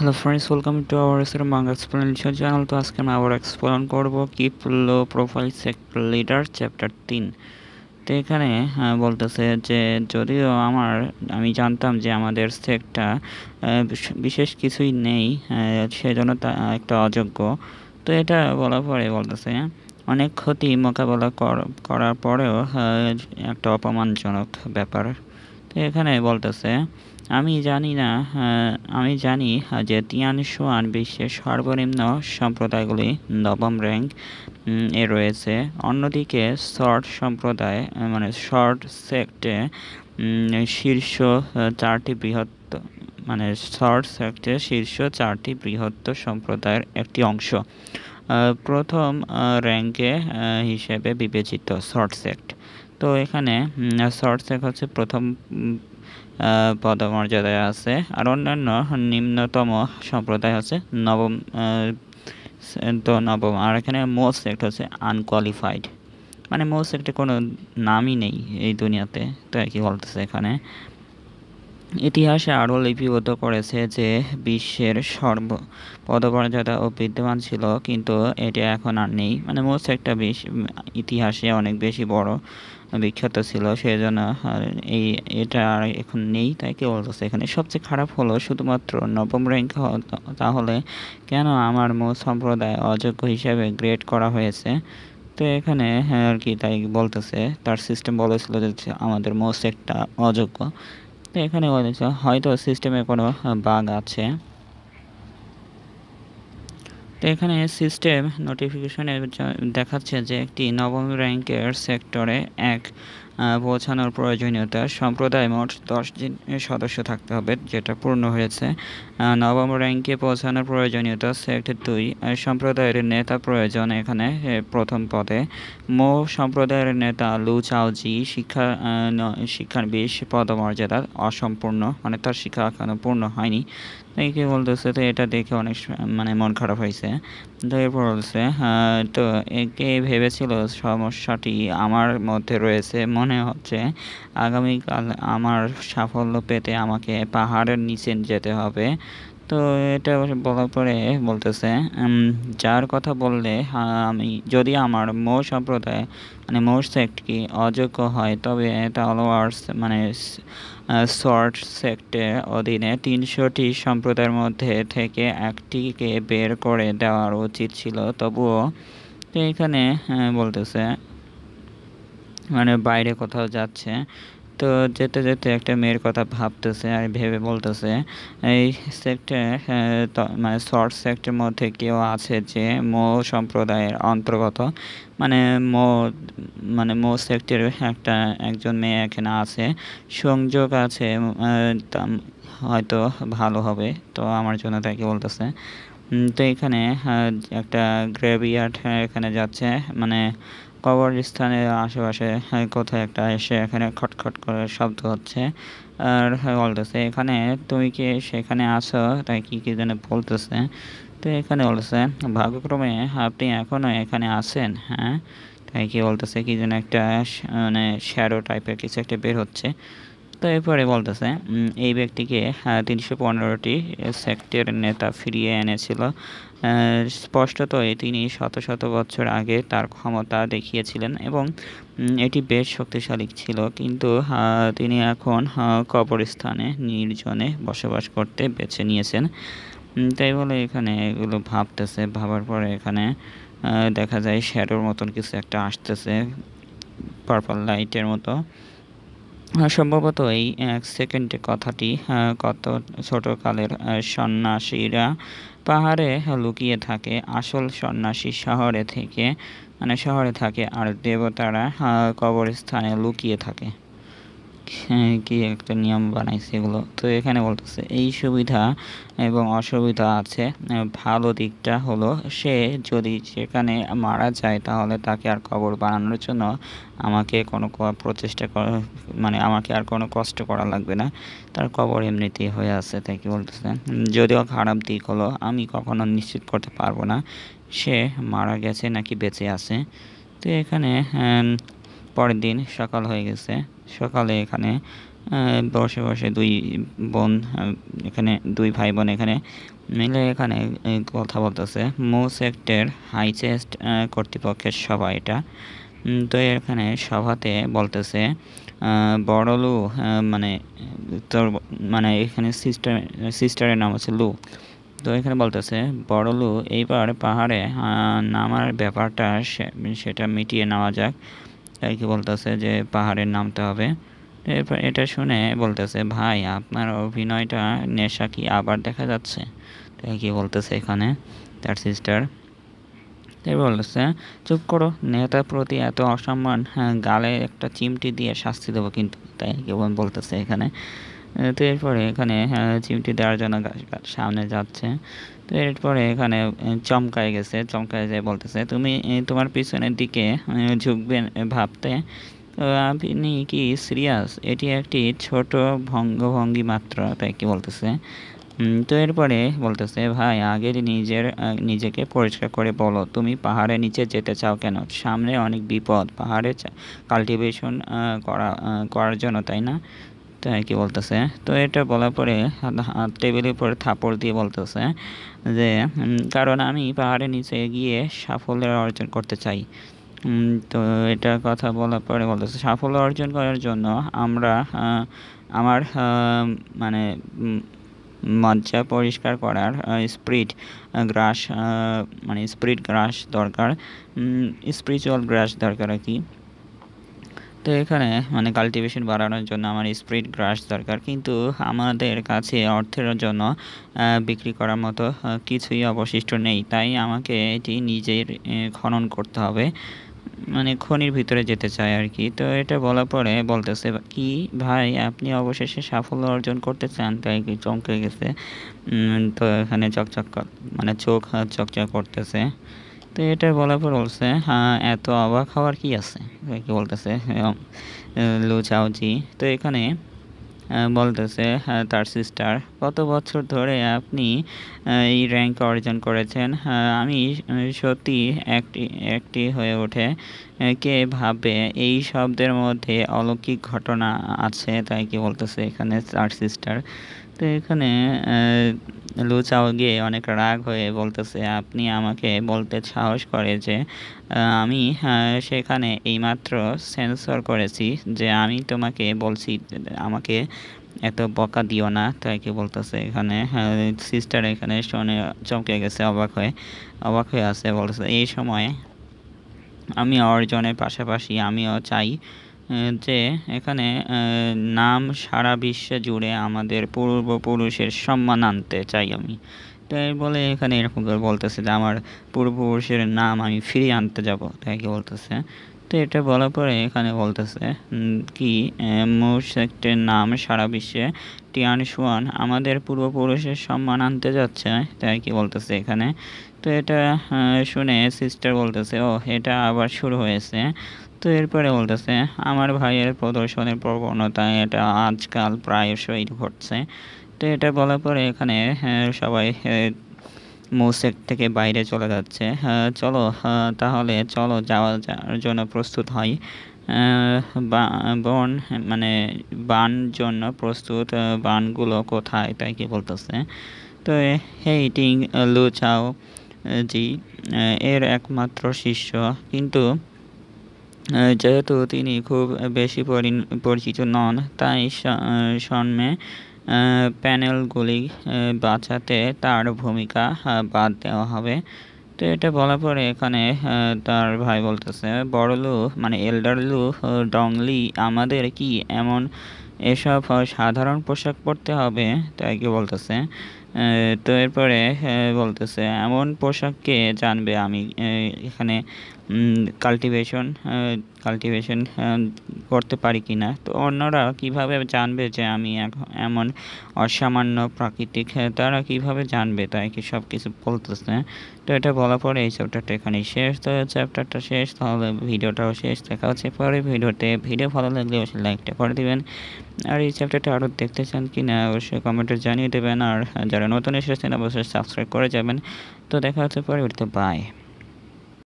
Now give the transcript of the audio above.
Hello friends, welcome to our manga explanation channel. তো আজকে আমি আবার এক্সপ্লেন করব keep low profile sector leader chapter 3। তো এখানে বলতেছে যে যদিও আমি জানতাম যে আমাদের সেক্টটা বিশেষ কিছুই নেই, সেজন্য তা একটা অযোগ্য। তো এটা বলার পরে বলতেছে অনেক ক্ষতি মোকাবেলা করার পরেও একটা অপমানজনক ব্যাপার। তো এখানে বলতেছে আমি জানি যে তিয়ানশুয়ান বিশ্বের সর্বনিম্ন সম্প্রদায়গুলি নবম র্যাঙ্ক এ রয়েছে। অন্যদিকে শর্ট সম্প্রদায় মানে শর্ট সেক্টে শীর্ষ চারটি বৃহৎ মানে শর্ট সেক্টে শীর্ষ চারটি বৃহত্তর সম্প্রদায়ের একটি অংশ প্রথম র্যাঙ্কে হিসেবে বিবেচিত শর্ট সেক্ট। তো এখানে শর্ট সেক্ট হচ্ছে প্রথম পদমর্যাদায় আছে, আর অন্যান্য নিম্নতম সম্প্রদায় হচ্ছে নবম। তো নবম। আর এখানে মোস্ট সেক্ট হচ্ছে আনকোয়ালিফাইড, মানে মোস্ট সেক্টে কোনো নামই নেই এই দুনিয়াতে। তো কি বলতেছে এখানে, ইতিহাসে আরও লিপিবদ্ধ করেছে যে বিশ্বের পদমর্যাদা ও বিদ্যমান ছিল, কিন্তু এটি এখন আর নেই। মানে মোস্ট একটা ইতিহাসে অনেক বেশি বড় বিখ্যাত ছিল, সেই জন্য এটা আর এখন নেই। তাই কি বলতেছে এখানে, সবচেয়ে খারাপ হলো শুধুমাত্র নবম র্যাঙ্ক। তাহলে কেন আমার সম্প্রদায় অযোগ্য হিসাবে গ্রেড করা হয়েছে? তো এখানে আর কি তাই বলতেছে, তার সিস্টেম বলেছিল যে আমাদের মোস্ট একটা অযোগ্য। তো এখানে বলেছে হয়তো সিস্টেমে কোনো বাগ আছে। তো এখানে সিস্টেম নোটিফিকেশনে দেখাচ্ছে যে একটি নবম র্যাঙ্কের সেক্টরে পৌঁছানোর প্রয়োজনীয়তা সম্প্রদায় মোট 10 জন সদস্য থাকতে হবে, যেটা পূর্ণ হয়েছে। নবম র্যাঙ্কে পৌঁছানোর প্রয়োজনীয়তা সেক্টর 2 সম্প্রদায়ের নেতা প্রয়োজন। এখানে প্রথম পদে সম্প্রদায়ের নেতা লু চাওজি শিক্ষার 20 পদমর্যাদা অসম্পূর্ণ, মানে তার শিক্ষা এখনো পূর্ণ হয়নি। কি বলতেছে, তো এটা দেখে অনেক মানে মন খারাপ হয়েছে। তো এরপর বলছে তো একে ভেবেছিল সমস্যাটি আমার মধ্যে রয়েছে। মনে হচ্ছে আগামীকাল আমার সাফল্য পেতে আমাকে পাহাড়ের নিচে যেতে হবে। তো এটা বলার পরে বলতেছে যার কথা বললে আমি যদি আমার সম্প্রদায় মানে সেক্ট কি অযোগ্য হয়, তবে তালোয়ার্স মানে শর্ট সেক্টের অধীনে 300টি সম্প্রদায়ের মধ্যে থেকে একটিকে বের করে দেওয়ার উচিত ছিল। তবুও তো এখানে বলতেছে মানে বাইরে কোথাও যাচ্ছে, তো যেতে যেতে একটা মেয়ের কথা ভাবতেছে আর ভেবে বলতেছে এই সেক্টর মানে শর্ট সেক্টরের মধ্যে কেউ আছে যে সম্প্রদায়ের অন্তর্গত। মানে মো সেক্টরের একজন মেয়ে এখানে আছে, সংযোগ আছে, হয়তো ভালো হবে। তো আমার জন্য তাকে বলতেছে। তো এখানে একটা গ্রেভিয়ার্ড এখানে যাচ্ছে, মানে কবরস্থানের আশেপাশে কোথাও একটা এসে এখানে খটখট করে শব্দ হচ্ছে। আর বলতেছে এখানে তুমি কি সেখানে আছো, তাই কি যেন বলতেছে। তো এখানে বলতেছে ভাগ্যক্রমে আপনি এখনো এখানে আছেন। হ্যাঁ, তাই কি বলতেছে কি যেন একটা মানে শ্যাডো টাইপের কিছু একটা বের হচ্ছে। তো এরপরে বলতেছে এই ব্যক্তিকে 315টি সেক্টের নেতা ফিরিয়ে এনেছিল। স্পষ্টতই তিনি শত শত বছর আগে তার ক্ষমতা দেখিয়েছিলেন এবং এটি বেশ শক্তিশালী ছিল, কিন্তু তিনি এখন কবরস্থানে নির্জনে বসবাস করতে বেছে নিয়েছেন। তাই বলে এখানে এগুলো ভাবতেছে। ভাবার পরে এখানে দেখা যায় শ্যাডোর মতন কিছু একটা আসতেছে, পার্পল লাইটের মতো। সম্ভবত এই 1 সেকেন্ডে কথাটি কত ছোটকালের সন্ন্যাসীরা পাহাড়ে লুকিয়ে থাকে, আসল সন্ন্যাসী শহরে থাকে, আর দেবতারা কবরস্থানে লুকিয়ে থাকে। কি একটা নিয়ম বানাইছে এগুলো। তো এখানে বলতেছে এই সুবিধা এবং অসুবিধা আছে। ভালো দিকটা হলো সে যদি সেখানে মারা যায়, তাহলে তাকে আর কবর বানানোর জন্য আমাকে কোনো প্রচেষ্টা মানে আমাকে আর কোনো কষ্ট করা লাগবে না, তার কবর এমনিতেই হয়ে আছে। তাই কি বলতেছে, যদিও খারাপ দিক হলো আমি কখনো নিশ্চিত করতে পারবো না সে মারা গেছে নাকি বেঁচে আছে। তো এখানে পরের দিন সকাল হয়ে গেছে। সকালে এখানে বসে বসে দুই বোন এখানে দুই ভাই বোন এখানে মিলে এখানে কথা বলতেছে। মোসেক্টের হাইচেস্ট কর্তৃপক্ষের সভা এটা। তো এখানে সভাতে বলতেছে বড়লু মানে তোর মানে এখানে সিস্টারের নাম হচ্ছে লু। তো এখানে বলতেছে বড়লু এইবার পাহাড়ে নামার ব্যাপারটা সেটা মিটিয়ে নেওয়া যাক। তাই কি বলতেছে যে পাহাড়ে নামতে হবে। এরপর এটা শুনে বলতেছে ভাই আপনার অভিনয়টা নেশা কি আবার দেখা যাচ্ছে। তাই কি বলতেছে এখানে তার সিস্টার। তাই বলতেছে চুপ করো, নেতার প্রতি এত অসম্মান, গালে একটা চিমটি দিয়ে শাস্তি দেবো কিন্তু। তাই কি বলতেছে এখানে। তো এরপরে এখানে চিমটি দেওয়ার জন্য সামনে যাচ্ছে। তো এরপরে এখানে চমকায় গেছে, চমকায় যেয়ে বলতেছে তুমি তোমার পিছনের দিকে ঝুঁকবেন ভাবতে। তো আপনি কি সিরিয়াস? এটি একটি ছোট ভঙ্গি মাত্র। তাই কি বলতেছে। তো এরপরে বলতেছে ভাই আগে নিজেকে পরিষ্কার করে বলো, তুমি পাহাড়ের নিচে যেতে চাও কেন? সামনে অনেক বিপদ, পাহাড়ে কাল্টিভেশন করার জন্য, তাই না? তাই কি বলতেছে। তো এটা বলার পরে টেবিলের উপরে থাপড় দিয়ে বলতেছে যে কারণ আমি পাহাড়ের নিচে গিয়ে সাফল্য অর্জন করতে চাই। তো এটা কথা বলার পরে বলতেছে সাফল্য অর্জন করার জন্য আমার মানে মজ্জা পরিষ্কার করার স্পিরিট গ্রাস দরকার, স্পিরিচুয়াল গ্রাস দরকার আর কি। তো এখানে মানে কাল্টিভেশন বাড়ানোর জন্য আমার স্পিরিট গ্রাস দরকার, কিন্তু আমাদের কাছে অর্থের জন্য বিক্রি করার মতো কিছুই অবশিষ্ট নেই। তাই আমাকে এটি নিজের খনন করতে হবে, মানে খনির ভিতরে যেতে চায় আর কি। তো এটা বলার পরে বলতেছে কি ভাই আপনি অবশেষে সাফল্য অর্জন করতে চান? তাই কি চমকে গেছে। তো এখানে মানে চোখ চকচক করতেছে। তো এটা বলার পর বলছে এত অবাক হওয়ার কি আছে। কি বলতেছে লু চাওজি। তো এখানে বলতেছে তার সিস্টার কত বছর ধরে আপনি এই র্যাঙ্ক অর্জন করেছেন। আমি সত্যি একটি হয়ে ওঠে কে ভাববে এই শব্দের মধ্যে অলৌকিক ঘটনা আছে। তাই কি বলতেছে এখানে তার সিস্টার। তো এখানে লু চাওগে অনেক রাগ হয়ে বলতেছে আপনি আমাকে বলতে সাহস করে যে আমি সেখানে এইমাত্র সেন্সর করেছি যে আমি তোমাকে বলছি আমাকে এত বকা দিও না। তাই কি বলতেছে এখানে সিস্টার এখানে শুনে চমকে গেছে, অবাক হয়ে আছে। বলতেছে এই সময় আমি অর্জনের পাশাপাশি আমিও চাই যে এখানে নাম সারা বিশ্বে জুড়ে আমাদের পূর্বপুরুষের সম্মান আনতে চাই আমি। তাই বলে এখানে এরকম করে বলতেছে যে আমার পূর্বপুরুষের নাম আমি ফিরিয়ে আনতে যাব। তাই কি বলতেছে। তো এটা বলার পরে এখানে বলতেছে কি মোসেক্টের নাম সারা বিশ্বে টিয়ানশুয়ান আমাদের পূর্বপুরুষের সম্মান আনতে যাচ্ছে। তাই কি বলতেছে এখানে। তো এটা শুনে সিস্টার বলতেছে ও এটা আবার শুরু হয়েছে। তো এরপরে বলতেছে আমার ভাইয়ের প্রদর্শনের প্রবণতা এটা আজকাল প্রায়শই ঘটছে। তো এটা বলার পরে এখানে সবাই মৌসেক থেকে বাইরে চলে যাচ্ছে। চলো তাহলে চলো যাওয়ার জন্য প্রস্তুত হই। বন মানে বান জন্য প্রস্তুত, বানগুলো কোথায়? তাই কি বলতেছে। তো হেই টিং লু চাও জি এর একমাত্র শিষ্য, কিন্তু যেহেতু তিনি খুব বেশি পরিচিত নন তাই সন্মে প্যানেলগুলি বাঁচাতে তার ভূমিকা বাদ দেওয়া হবে। তো এটা বলার পরে এখানে তার ভাই বলতেছে বড় লু মানে এল্ডার লু ডংলি আমাদের কি এমন এসব সাধারণ পোশাক পরতে হবে? তাই কি বলতেছে। তো এরপরে বলতেছে এমন পোশাককে জানবে আমি এখানে কাল্টিভেশন করতে পারি কি না। তো অন্যরা কিভাবে জানবে যে আমি এমন অসামান্য প্রাকৃতিক, তারা কিভাবে জানবে? তাই কি সব কিছু বলতেছে। তো এটা বলার পরে এই চ্যাপ্টারটা এখানেই শেষ। তো চ্যাপ্টারটা শেষ, তাহলে ভিডিওটাও শেষ। দেখা হচ্ছে পরে ভিডিওতে। ভিডিও ভালো লাগলে অবশ্যই লাইকটা করে দিবেন। আর এই চ্যাপ্টারটা আরও দেখতে চান কি না অবশ্যই কমেন্টে জানিয়ে দেবেন। আর যারা নতুন এসেছেন অবশ্যই সাবস্ক্রাইব করে যাবেন। তো দেখা হচ্ছে পরে ভিডিওতে। বাই।